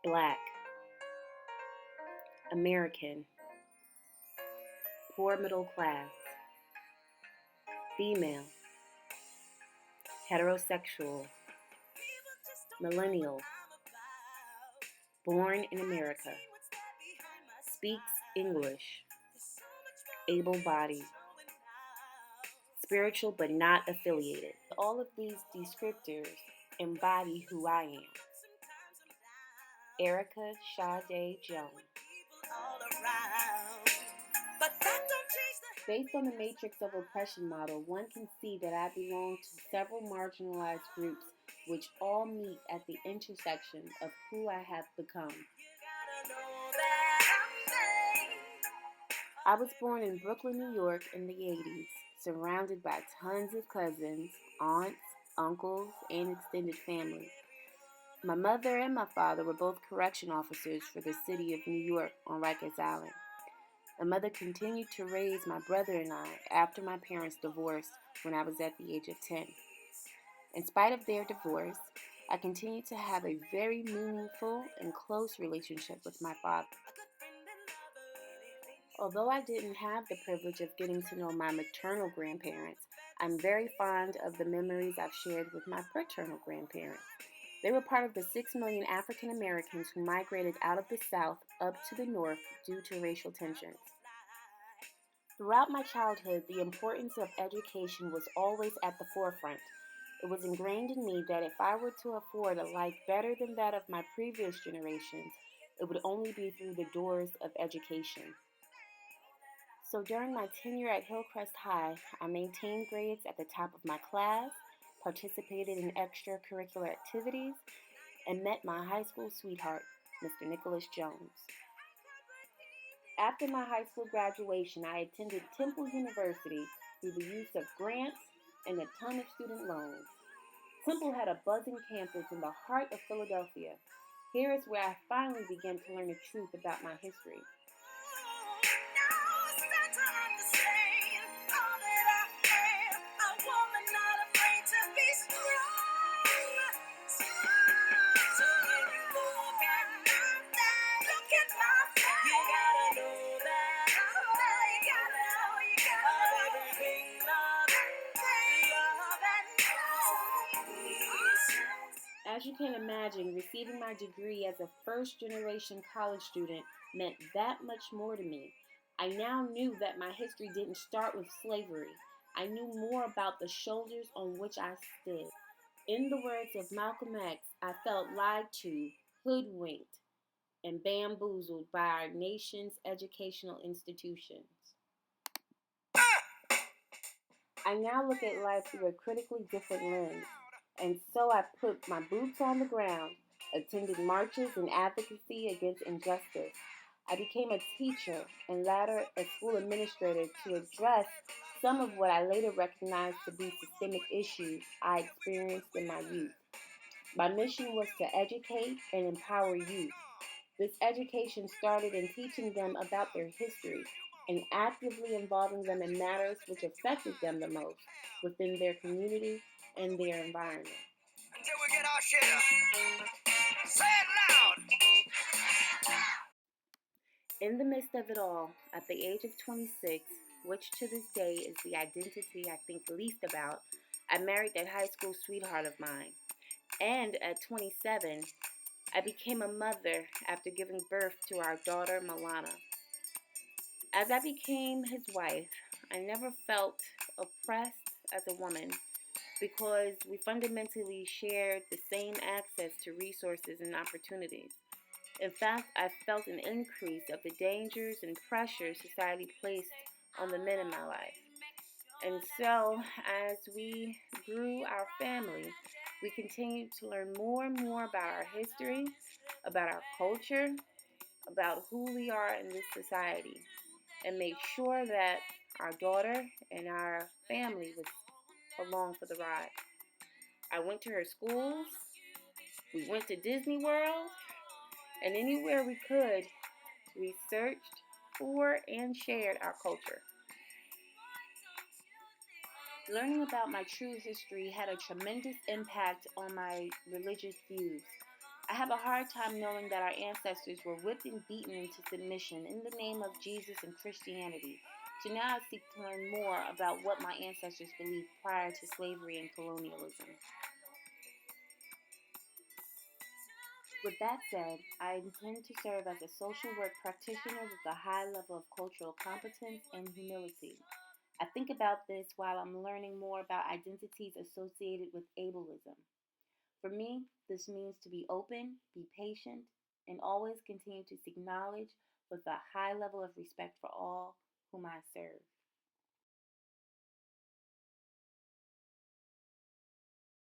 Black, American, poor middle class, female, heterosexual, millennial, born in America, speaks English, able-bodied, spiritual but not affiliated. All of these descriptors embody who I am. Erica Sade Jones. Based on the matrix of oppression model, one can see that I belong to several marginalized groups which all meet at the intersection of who I have become. I was born in Brooklyn, New York in the 80s, surrounded by tons of cousins, aunts, uncles, and extended family. My mother and my father were both correction officers for the city of New York on Rikers Island. My mother continued to raise my brother and I after my parents divorced when I was at the age of 10. In spite of their divorce, I continued to have a very meaningful and close relationship with my father. Although I didn't have the privilege of getting to know my maternal grandparents, I'm very fond of the memories I've shared with my paternal grandparents. They were part of the 6 million African Americans who migrated out of the South up to the North due to racial tensions. Throughout my childhood, the importance of education was always at the forefront. It was ingrained in me that if I were to afford a life better than that of my previous generations, it would only be through the doors of education. So during my tenure at Hillcrest High, I maintained grades at the top of my class, participated in extracurricular activities, and met my high school sweetheart, Mr. Nicholas Jones. After my high school graduation, I attended Temple University through the use of grants and a ton of student loans. Temple had a buzzing campus in the heart of Philadelphia. Here is where I finally began to learn the truth about my history. As you can imagine, receiving my degree as a first-generation college student meant that much more to me. I now knew that my history didn't start with slavery. I knew more about the shoulders on which I stood. In the words of Malcolm X, I felt lied to, hoodwinked, and bamboozled by our nation's educational institutions. I now look at life through a critically different lens, and so I put my boots on the ground, attended marches in advocacy against injustice. I became a teacher and later a school administrator to address some of what I later recognized to be systemic issues I experienced in my youth. My mission was to educate and empower youth. This education started in teaching them about their history and actively involving them in matters which affected them the most within their community and their environment. Until we get our share. Say it loud. In the midst of it all, at the age of 26, which to this day is the identity I think least about, I married that high school sweetheart of mine. And at 27, I became a mother after giving birth to our daughter, Milana. As I became his wife, I never felt oppressed as a woman because we fundamentally shared the same access to resources and opportunities. In fact, I felt an increase of the dangers and pressures society placed on the men in my life. And so, as we grew our family, we continued to learn more and more about our history, about our culture, about who we are in this society, and make sure that our daughter and our family was along for the ride. I went to her schools, we went to Disney World, and anywhere we could, we searched for and shared our culture. Learning about my true history had a tremendous impact on my religious views. I have a hard time knowing that our ancestors were whipped and beaten into submission in the name of Jesus and Christianity. So now I seek to learn more about what my ancestors believed prior to slavery and colonialism. With that said, I intend to serve as a social work practitioner with a high level of cultural competence and humility. I think about this while I'm learning more about identities associated with ableism. For me, this means to be open, be patient, and always continue to seek knowledge with a high level of respect for all whom I serve.